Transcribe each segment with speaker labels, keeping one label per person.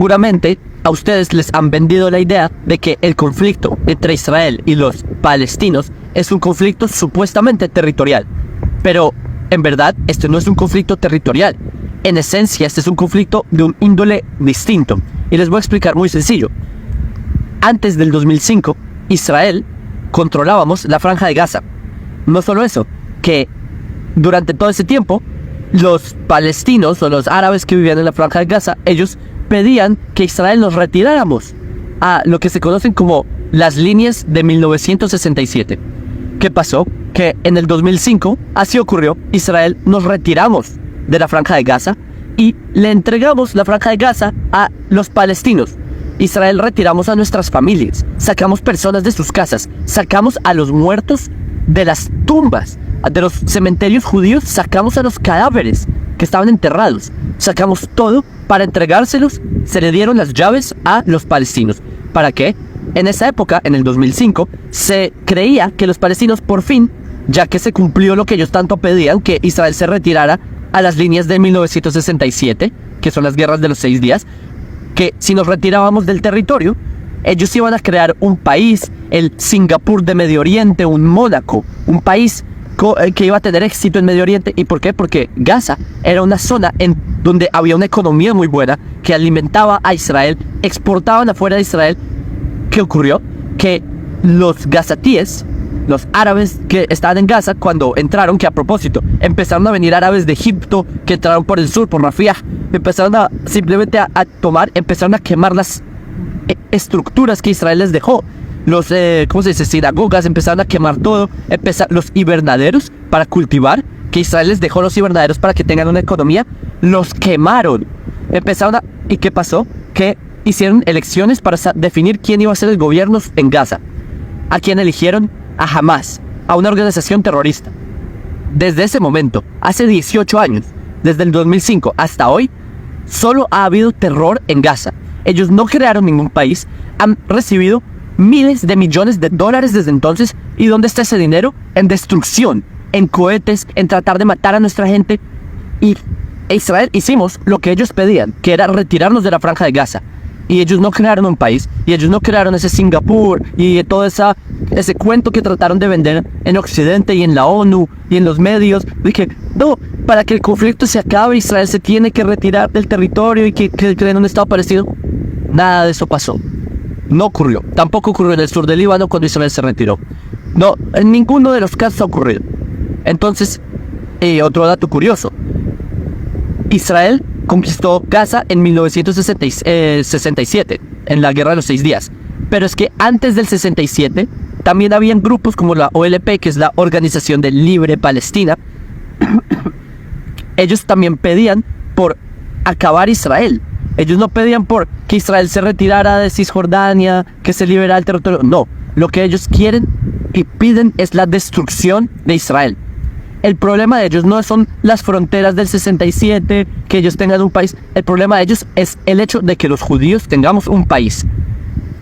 Speaker 1: Seguramente a ustedes les han vendido la idea de que el conflicto entre Israel y los palestinos es un conflicto supuestamente territorial. Pero en verdad este no es un conflicto territorial. En esencia este es un conflicto de un índole distinto. Y les voy a explicar muy sencillo. Antes del 2005, Israel controlábamos la Franja de Gaza. No solo eso, que durante todo ese tiempo los palestinos o los árabes que vivían en la Franja de Gaza, ellos pedían que Israel nos retiráramos a lo que se conocen como las líneas de 1967. ¿Qué pasó? Que en el 2005, así ocurrió, Israel nos retiramos de la Franja de Gaza y le entregamos la Franja de Gaza a los palestinos. Israel retiramos a nuestras familias, sacamos personas de sus casas, sacamos a los muertos de las tumbas, de los cementerios judíos, sacamos a los cadáveres que estaban enterrados, sacamos todo para entregárselos. Se le dieron las llaves a los palestinos. ¿Para qué? En esa época, en el 2005, se creía que los palestinos por fin, ya que se cumplió lo que ellos tanto pedían, que Israel se retirara a las líneas de 1967, que son las guerras de los 6 días, que si nos retirábamos del territorio, ellos iban a crear un país, el Singapur de Medio Oriente, un Mónaco, un país que iba a tener éxito en Medio Oriente. ¿Y por qué? Porque Gaza era una zona en donde había una economía muy buena que alimentaba a Israel, exportaban afuera de Israel. ¿Qué ocurrió? Que los gazatíes, los árabes que estaban en Gaza, cuando entraron, que a propósito, empezaron a venir árabes de Egipto, que entraron por el sur, por Rafah, empezaron a simplemente a tomar, empezaron a quemar las estructuras que Israel les dejó. Los, ¿cómo se dice? Sinagogas, empezaron a quemar todo, los invernaderos para cultivar, que Israel les dejó los invernaderos para que tengan una economía, los quemaron. ¿Y qué pasó? Que hicieron elecciones para definir quién iba a ser el gobierno en Gaza. ¿A quién eligieron? A Hamas, a una organización terrorista. Desde ese momento, hace 18 años, desde el 2005 hasta hoy, solo ha habido terror en Gaza. Ellos no crearon ningún país, han recibido miles de millones de dólares desde entonces. ¿Y dónde está ese dinero? En destrucción, en cohetes, en tratar de matar a nuestra gente. Y Israel hicimos lo que ellos pedían, que era retirarnos de la Franja de Gaza. Y ellos no crearon un país, y ellos no crearon ese Singapur y todo ese cuento que trataron de vender en Occidente y en la ONU y en los medios. Dije, no, para que el conflicto se acabe, Israel se tiene que retirar del territorio y que creen un estado palestino. Nada de eso pasó. No ocurrió. Tampoco ocurrió en el sur del Líbano cuando Israel se retiró. No, en ninguno de los casos ha ocurrido. Entonces, otro dato curioso. Israel conquistó Gaza en 1967, en la Guerra de los 6 días. Pero es que antes del 67, también habían grupos como la OLP, que es la Organización de Libre Palestina. Ellos también pedían por acabar Israel. Ellos no pedían por que Israel se retirara de Cisjordania, que se liberara el territorio. No, lo que ellos quieren y piden es la destrucción de Israel. El problema de ellos no son las fronteras del 67, que ellos tengan un país. El problema de ellos es el hecho de que los judíos tengamos un país.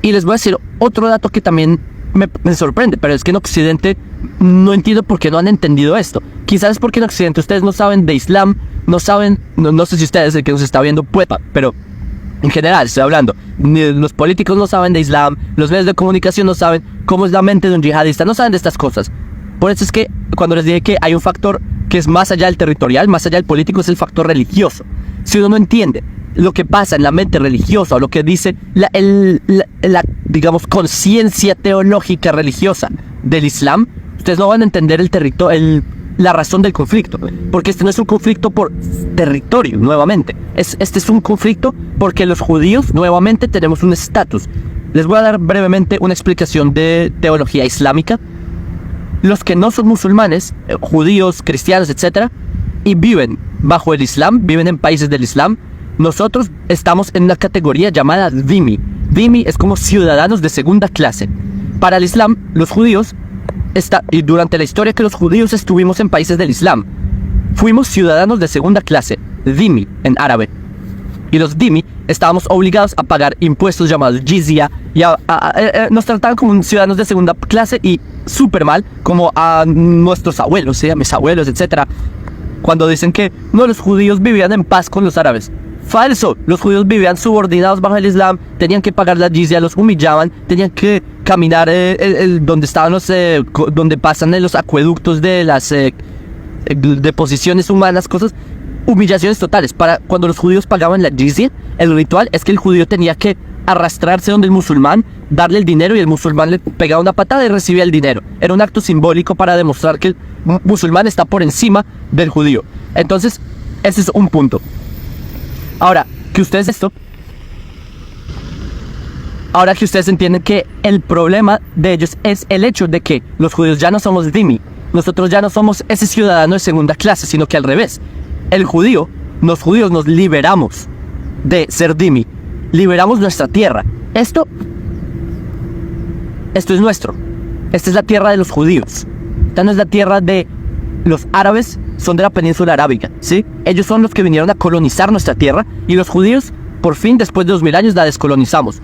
Speaker 1: Y les voy a decir otro dato que también me sorprende, pero es que en Occidente no entiendo por qué no han entendido esto. Quizás es porque en Occidente ustedes no saben de Islam, no saben, no sé si ustedes, el que nos está viendo, pueda, pero en general estoy hablando, los políticos no saben de Islam, los medios de comunicación no saben cómo es la mente de un yihadista, no saben de estas cosas. Por eso es que cuando les dije que hay un factor que es más allá del territorial, más allá del político, es el factor religioso. Si uno no entiende lo que pasa en la mente religiosa, o lo que dice la digamos, conciencia teológica religiosa del Islam, ustedes no van a entender la razón del conflicto. Porque este no es un conflicto por territorio, nuevamente. Este es un conflicto porque los judíos, nuevamente, tenemos un estatus. Les voy a dar brevemente una explicación de teología islámica. Los que no son musulmanes, judíos, cristianos, etc., y viven bajo el Islam, viven en países del Islam, nosotros estamos en una categoría llamada dhimmi. Dhimmi es como ciudadanos de segunda clase. Para el Islam, los judíos, y durante la historia que los judíos estuvimos en países del Islam, fuimos ciudadanos de segunda clase, dhimmi en árabe. Y los dhimmi estábamos obligados a pagar impuestos llamados jizya, y nos trataban como ciudadanos de segunda clase y súper mal, como a nuestros abuelos, mis abuelos, etc. Cuando dicen que no, los judíos vivían en paz con los árabes. Falso. Los judíos vivían subordinados bajo el Islam, tenían que pagar la jizya, los humillaban, tenían que caminar donde estaban donde pasan los acueductos de las deposiciones humanas, cosas, humillaciones totales. Para cuando los judíos pagaban la jizya, el ritual es que el judío tenía que arrastrarse donde el musulmán, darle el dinero y el musulmán le pegaba una patada y recibía el dinero. Era un acto simbólico para demostrar que el musulmán está por encima del judío. Entonces, ese es un punto. Ahora que ustedes entienden que el problema de ellos es el hecho de que los judíos ya no somos dhimmi. Nosotros ya no somos ese ciudadano de segunda clase, sino que al revés. Los judíos nos liberamos de ser dhimmi. Liberamos nuestra tierra. Esto es nuestro. Esta es la tierra de los judíos. Esta no es la tierra de los árabes, son de la península arábiga, ¿sí? Ellos son los que vinieron a colonizar nuestra tierra y los judíos, por fin, después de 2000 años, la descolonizamos.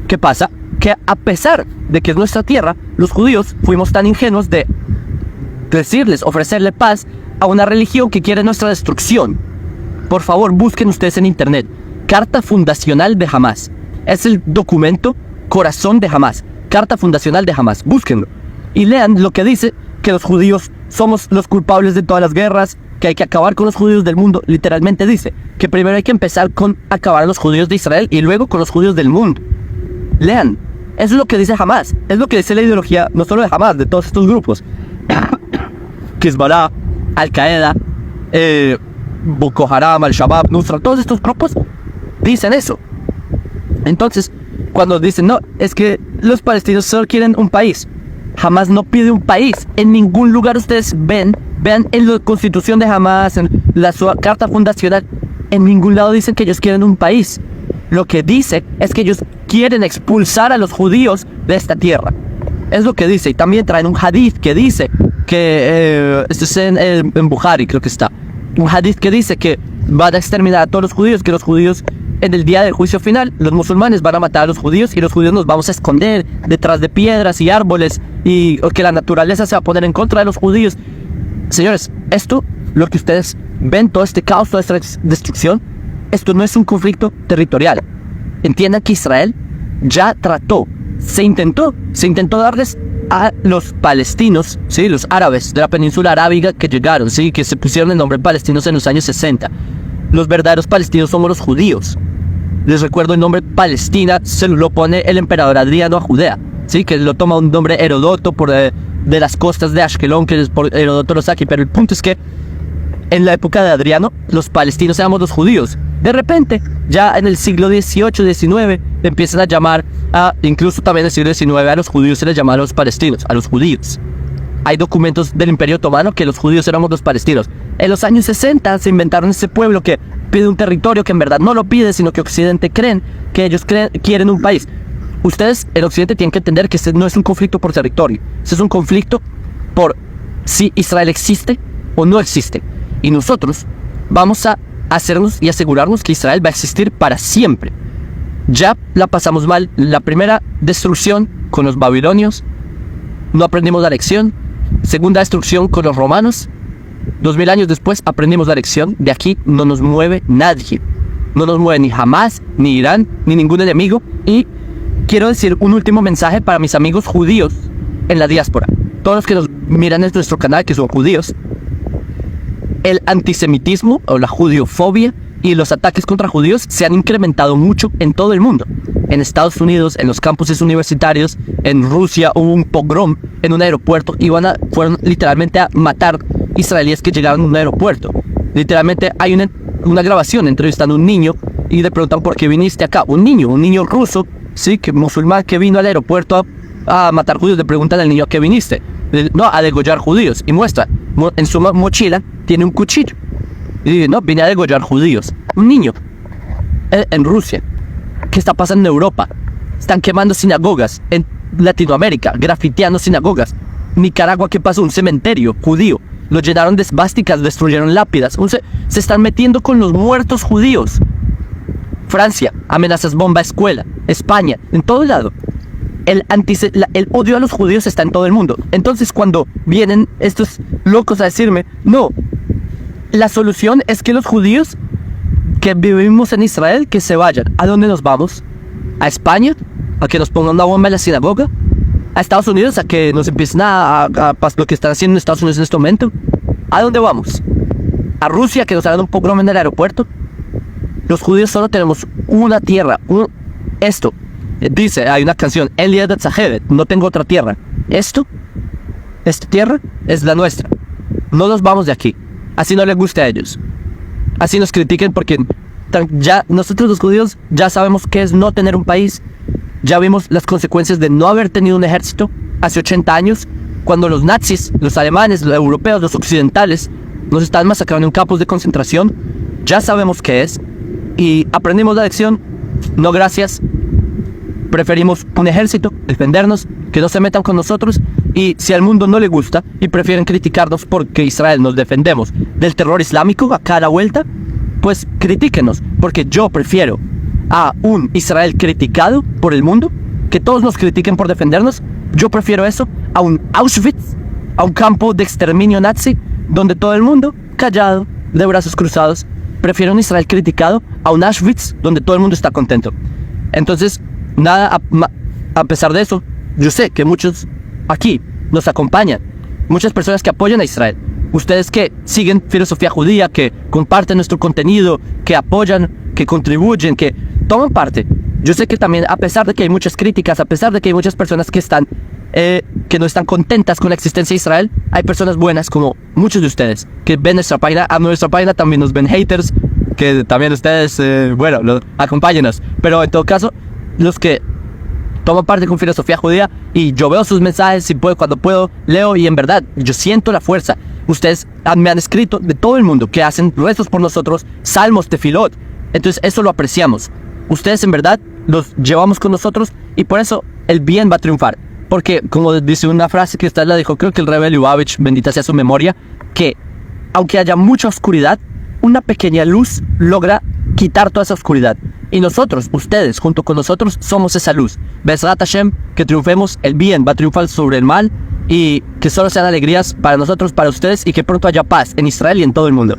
Speaker 1: ¿Qué pasa? Que a pesar de que es nuestra tierra, los judíos fuimos tan ingenuos de ofrecerle paz a una religión que quiere nuestra destrucción. Por favor, busquen ustedes en internet. Carta Fundacional de Hamás. Es el documento corazón de Hamás. Carta Fundacional de Hamás. Búsquenlo. Y lean lo que dice que los judíos somos los culpables de todas las guerras, que hay que acabar con los judíos del mundo. Literalmente dice que primero hay que empezar con acabar a los judíos de Israel y luego con los judíos del mundo. Lean. Eso es lo que dice Hamás. Es lo que dice la ideología, no solo de Hamás, de todos estos grupos. Hezbollah, Al-Qaeda, Boko Haram, Al-Shabaab, Nusra, todos estos grupos dicen eso. Entonces, cuando dicen, no, es que los palestinos solo quieren un país. Hamás no pide un país. En ningún lugar ustedes vean en la constitución de Hamás, en la carta fundacional, en ningún lado dicen que ellos quieren un país. Lo que dice es que ellos quieren expulsar a los judíos de esta tierra. Es lo que dice. Y también traen un hadith que dice que, esto es en Bukhari, creo que está. Un hadith que dice que van a exterminar a todos los judíos, que los judíos en el día del juicio final, los musulmanes van a matar a los judíos y los judíos nos vamos a esconder detrás de piedras y árboles y que la naturaleza se va a poner en contra de los judíos. Señores, esto, lo que ustedes ven, todo este caos, toda esta destrucción, esto no es un conflicto territorial. Entiendan que Israel ya se intentó darles a los palestinos, ¿sí? Los árabes de la península arábiga que llegaron, ¿sí? Que se pusieron el nombre palestinos en los años 60. Los verdaderos palestinos somos los judíos. Les recuerdo, el nombre Palestina se lo pone el emperador Adriano a Judea, ¿sí? Que lo toma un nombre Heródoto de las costas de Ashkelon, que es por Heródoto lo saca. Pero el punto es que en la época de Adriano, los palestinos éramos los judíos. De repente, ya en el siglo XVIII, XIX, empiezan a llamar incluso también en el siglo XIX, a los judíos se les llama a los palestinos, a los judíos. Hay documentos del Imperio Otomano que los judíos éramos los palestinos. En los años 60 se inventaron ese pueblo que pide un territorio que en verdad no lo pide, sino que Occidente quieren un país. Ustedes, en Occidente, tienen que entender que este no es un conflicto por territorio. Este es un conflicto por si Israel existe o no existe. Y nosotros vamos a hacernos y asegurarnos que Israel va a existir para siempre. Ya la pasamos mal. La primera destrucción con los babilonios, no aprendimos la lección. Segunda destrucción con los romanos. 2000 años después aprendimos la lección. De aquí no nos mueve nadie. No nos mueve ni Hamás, ni Irán, ni ningún enemigo. Y quiero decir un último mensaje para mis amigos judíos en la diáspora. Todos los que nos miran en nuestro canal que son judíos. El antisemitismo o la judiofobia y los ataques contra judíos se han incrementado mucho en todo el mundo. En Estados Unidos, en los campuses universitarios, en Rusia hubo un pogrom en un aeropuerto y fueron literalmente a matar israelíes que llegaron a un aeropuerto. Literalmente hay una grabación entrevistando a un niño y le preguntan por qué viniste acá. Un niño ruso, sí, que musulmán que vino al aeropuerto a matar judíos. Le preguntan al niño a qué viniste. No, a degollar judíos. Y muestra, en su mochila tiene un cuchillo. Y dice, no, vine a degollar judíos. Un niño. En Rusia. ¿Qué está pasando en Europa? Están quemando sinagogas. En Latinoamérica, grafiteando sinagogas. Nicaragua, ¿qué pasó? Un cementerio judío. Lo llenaron de esvásticas, destruyeron lápidas. Se están metiendo con los muertos judíos. Francia, amenazas bomba a escuela. España, en todo lado. El odio a los judíos está en todo el mundo. Entonces cuando vienen estos locos a decirme, no, la solución es que los judíos que vivimos en Israel que se vayan. ¿A dónde nos vamos? ¿A España? ¿A que nos pongan una bomba en la sinagoga? ¿A Estados Unidos? ¿A que nos empiecen a lo que están haciendo en Estados Unidos en este momento? ¿A dónde vamos? ¿A Rusia? ¿Que nos hagan un pogrom en el aeropuerto? Los judíos solo tenemos una tierra. Esto. Dice, hay una canción, Elia de Tzahevet, no tengo otra tierra. Esta tierra es la nuestra. No nos vamos de aquí. Así no les guste a ellos. Así nos critiquen porque ya nosotros los judíos ya sabemos qué es no tener un país. Ya vimos las consecuencias de no haber tenido un ejército hace 80 años, cuando los nazis, los alemanes, los europeos, los occidentales nos estaban masacrando en campos de concentración. Ya sabemos qué es y aprendimos la lección. No gracias. Preferimos un ejército, defendernos, que no se metan con nosotros. Y si al mundo no le gusta y prefieren criticarnos porque Israel nos defendemos del terror islámico a cada vuelta, pues critíquenos, porque yo prefiero a un Israel criticado por el mundo, que todos nos critiquen por defendernos. Yo prefiero eso a un Auschwitz, a un campo de exterminio nazi, donde todo el mundo callado, de brazos cruzados. Prefiero un Israel criticado a un Auschwitz, donde todo el mundo está contento. Entonces, nada, a pesar de eso, yo sé que muchos aquí nos acompañan, muchas personas que apoyan a Israel, ustedes que siguen filosofía judía, que comparten nuestro contenido, que apoyan, que contribuyen, que toman parte. Yo sé que también, a pesar de que hay muchas críticas, a pesar de que hay muchas personas que no están contentas con la existencia de Israel, hay personas buenas como muchos de ustedes que ven nuestra página. A nuestra página también nos ven haters, que también ustedes, acompáñenos. Pero en todo caso, los que toman parte con filosofía judía, y yo veo sus mensajes, si puedo, cuando puedo, leo, y en verdad, yo siento la fuerza. Ustedes me han escrito de todo el mundo que hacen rezos por nosotros, salmos, tefilot. Entonces eso lo apreciamos. Ustedes en verdad los llevamos con nosotros y por eso el bien va a triunfar. Porque como dice una frase que usted la dijo, creo que el Rebbe Lubavitch, bendita sea su memoria, que aunque haya mucha oscuridad, una pequeña luz logra quitar toda esa oscuridad. Y nosotros, ustedes, junto con nosotros, somos esa luz. Bezrat Hashem, que triunfemos, el bien va a triunfar sobre el mal y que solo sean alegrías para nosotros, para ustedes y que pronto haya paz en Israel y en todo el mundo.